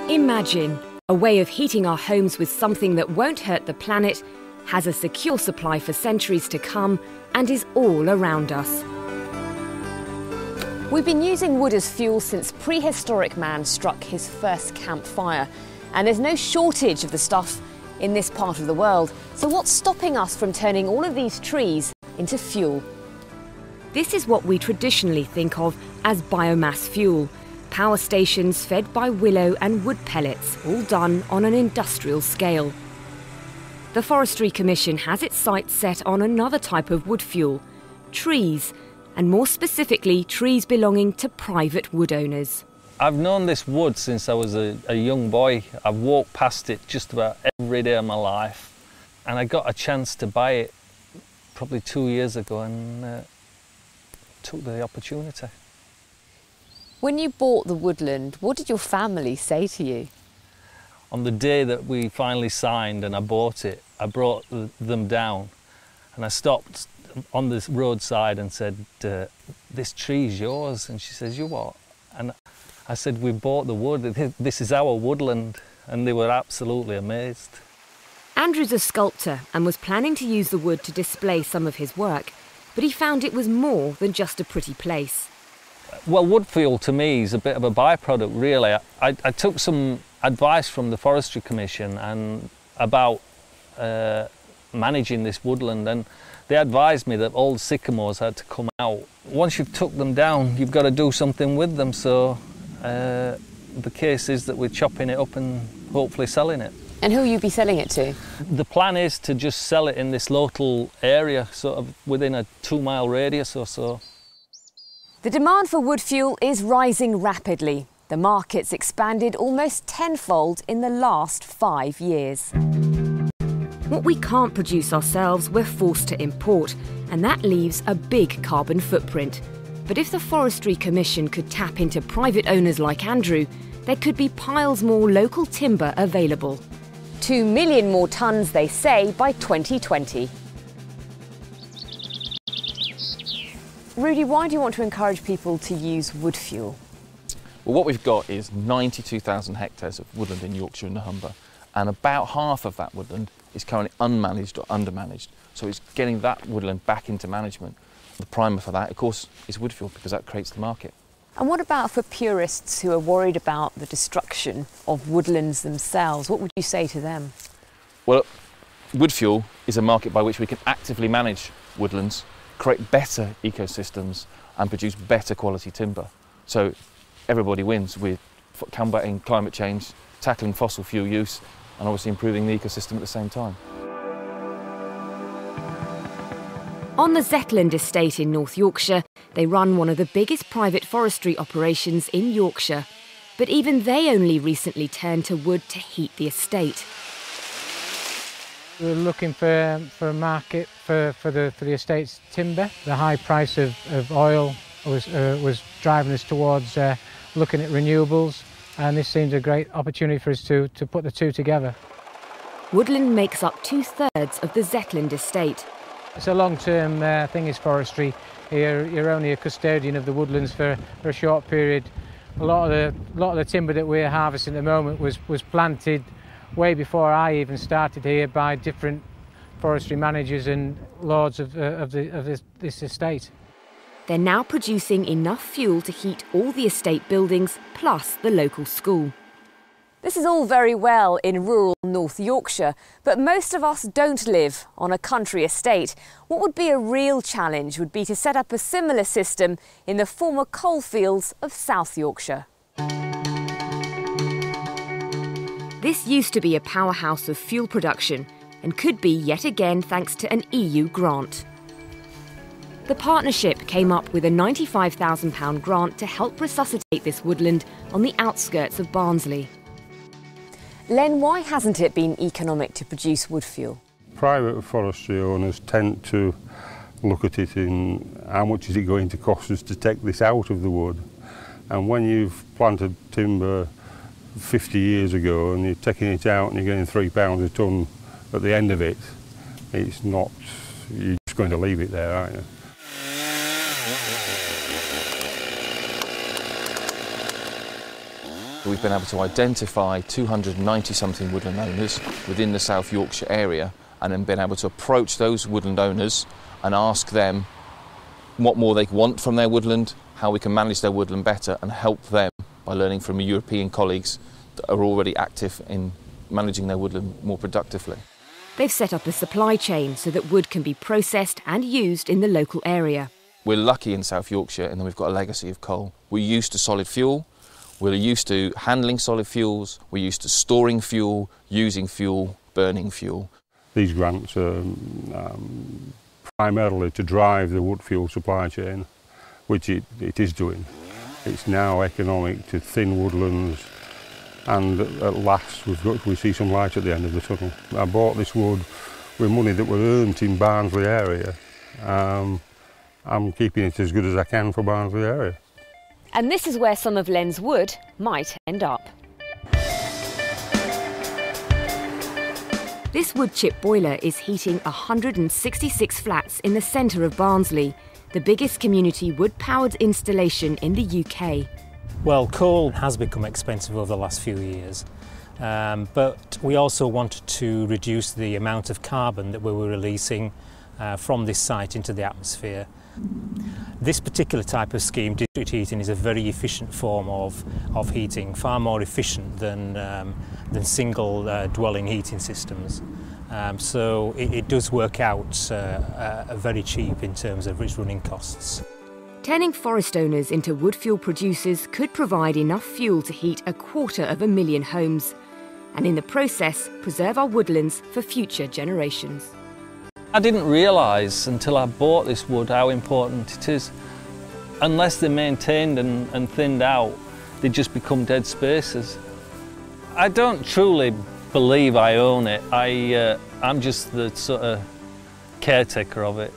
Imagine a way of heating our homes with something that won't hurt the planet, has a secure supply for centuries to come, and is all around us. We've been using wood as fuel since prehistoric man struck his first campfire. And there's no shortage of the stuff in this part of the world. So what's stopping us from turning all of these trees into fuel? This is what we traditionally think of as biomass fuel. Power stations fed by willow and wood pellets, all done on an industrial scale. The Forestry Commission has its sights set on another type of wood fuel, trees, and more specifically trees belonging to private wood owners. I've known this wood since I was a young boy. I've walked past it just about every day of my life, and I got a chance to buy it probably 2 years ago and took the opportunity. When you bought the woodland, what did your family say to you? On the day that we finally signed and I bought it, I brought them down and I stopped on this roadside and said, "This tree's yours." And she says, "You what?" And I said, "We bought the wood, this is our woodland," and they were absolutely amazed. Andrew's a sculptor and was planning to use the wood to display some of his work, but he found it was more than just a pretty place. Well, wood fuel to me is a bit of a byproduct, really. I took some advice from the Forestry Commission and about managing this woodland, and they advised me that all the sycamores had to come out. Once you've took them down, you've got to do something with them, so the case is that we're chopping it up and hopefully selling it. And who will you be selling it to? The plan is to just sell it in this local area, sort of within a 2-mile radius or so. The demand for wood fuel is rising rapidly. The market's expanded almost tenfold in the last 5 years. What we can't produce ourselves, we're forced to import, and that leaves a big carbon footprint. But if the Forestry Commission could tap into private owners like Andrew, there could be piles more local timber available. 2 million more tonnes, they say, by 2020. Rudy, why do you want to encourage people to use wood fuel? Well, what we've got is 92,000 hectares of woodland in Yorkshire and the Humber, and about half of that woodland is currently unmanaged or undermanaged. So it's getting that woodland back into management. The primer for that, of course, is wood fuel, because that creates the market. And what about for purists who are worried about the destruction of woodlands themselves? What would you say to them? Well, wood fuel is a market by which we can actively manage woodlands, create better ecosystems and produce better quality timber. So everybody wins with combating climate change, tackling fossil fuel use and obviously improving the ecosystem at the same time. On the Zetland estate in North Yorkshire, they run one of the biggest private forestry operations in Yorkshire. But even they only recently turned to wood to heat the estate. We're looking for a market for the estate's timber. The high price of oil was driving us towards looking at renewables, and this seems a great opportunity for us to put the two together. Woodland makes up 2/3 of the Zetland estate. It's a long-term thing, is forestry. You're only a custodian of the woodlands for a short period. A lot of the timber that we're harvesting at the moment was planted way before I even started here by different forestry managers and lords of this estate. They're now producing enough fuel to heat all the estate buildings plus the local school. This is all very well in rural North Yorkshire, but most of us don't live on a country estate. What would be a real challenge would be to set up a similar system in the former coalfields of South Yorkshire. This used to be a powerhouse of fuel production and could be yet again thanks to an EU grant. The partnership came up with a £95,000 grant to help resuscitate this woodland on the outskirts of Barnsley. Len, why hasn't it been economic to produce wood fuel? Private forestry owners tend to look at it in how much is it going to cost us to take this out of the wood. And when you've planted timber 50 years ago and you're taking it out and you're getting £3 a tonne at the end of it, it's not, you're just going to leave it there, aren't you? we've been able to identify 290 something woodland owners within the South Yorkshire area, and then been able to approach those woodland owners and ask them what more they want from their woodland, how we can manage their woodland better, and help them by learning from European colleagues that are already active in managing their woodland more productively. They've set up a supply chain so that wood can be processed and used in the local area. We're lucky in South Yorkshire in that we've got a legacy of coal. We're used to solid fuel, we're used to handling solid fuels, we're used to storing fuel, using fuel, burning fuel. These grants are primarily to drive the wood fuel supply chain, which it is doing. It's now economic to thin woodlands, and at last we see some light at the end of the tunnel. I bought this wood with money that were earned in Barnsley area. I'm keeping it as good as I can for Barnsley area. And this is where some of Len's wood might end up. This wood chip boiler is heating 166 flats in the centre of Barnsley, the biggest community wood-powered installation in the UK. Well, coal has become expensive over the last few years, but we also wanted to reduce the amount of carbon that we were releasing from this site into the atmosphere. This particular type of scheme, district heating, is a very efficient form of heating, far more efficient than single dwelling heating systems. So it does work out very cheap in terms of its running costs. Turning forest owners into wood fuel producers could provide enough fuel to heat 250,000 homes, and in the process preserve our woodlands for future generations. I didn't realise until I bought this wood how important it is. Unless they're maintained and thinned out, they just become dead spaces. I don't truly believe I own it. I'm just the sort of caretaker of it.